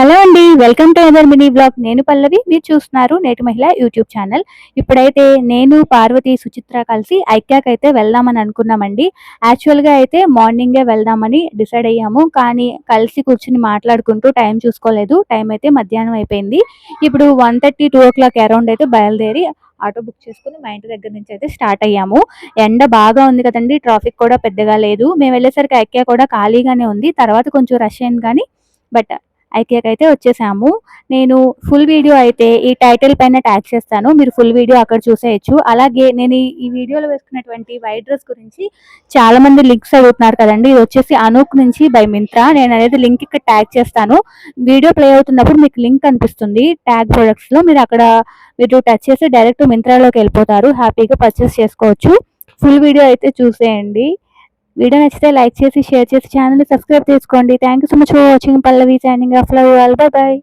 Hello అండి. Welcome to our mini vlog. నేను పల్లవి. మీరు చూస్తున్నారు నేటి మహిళ యూట్యూబ్ ఛానల్. ఇప్పుడైతే నేను, పార్వతి, సుచిత్ర కలిసి ఐక్యాకైతే వెళ్దామని అనుకున్నామండి. యాక్చువల్‌గా అయితే మార్నింగే వెళ్దామని డిసైడ్ అయ్యాము. కానీ కలిసి కూర్చొని మాట్లాడుకుంటూ టైం చూసుకోలేదు. టైం అయితే మధ్యాహ్నం అయిపోయింది. ఇప్పుడు 1:30, 2:00 అరౌండ్ అయితే బయలుదేరి ఆటో బుక్ చేసుకొని మా ఇంటి దగ్గర నుంచి అయితే స్టార్ట్ అయ్యాము. ఎండ బాగా ఉంది కదండీ! ట్రాఫిక్ కూడా పెద్దగా లేదు. మేము వెళ్ళేసరికి ఐక్యా కూడా ఖాళీగానే ఉంది. తర్వాత కొంచెం రష్ అయింది కానీ బట్ ఐకియాకైతే వచ్చేసాము. నేను ఫుల్ వీడియో అయితే ఈ టైటిల్ పైన ట్యాగ్ చేస్తాను. మీరు ఫుల్ వీడియో అక్కడ చూసేయొచ్చు. అలాగే నేను ఈ వీడియోలో వేసుకున్నటువంటి వైట్ డ్రెస్ గురించి చాలామంది లింక్స్ అడుగుతున్నారు కదండీ! ఇది వచ్చేసి అనూక్ నుంచి బై మింత్రా. నేననేది లింక్ ఇక్కడ ట్యాగ్ చేస్తాను. వీడియో ప్లే అవుతున్నప్పుడు మీకు లింక్ కనిపిస్తుంది ట్యాగ్ ప్రొడక్ట్స్‌లో. మీరు టచ్ చేసి డైరెక్ట్ మింత్రాలోకి వెళ్ళిపోతారు. హ్యాపీగా పర్చేస్ చేసుకోవచ్చు. ఫుల్ వీడియో అయితే చూసేయండి. వీడియో నచ్చితే లైక్ చేసి, షేర్ చేసి ఛానల్‌ని సబ్స్క్రైబ్ చేసుకోండి. Thank you so much for watching. Pallavi signing off. Love you all. By by.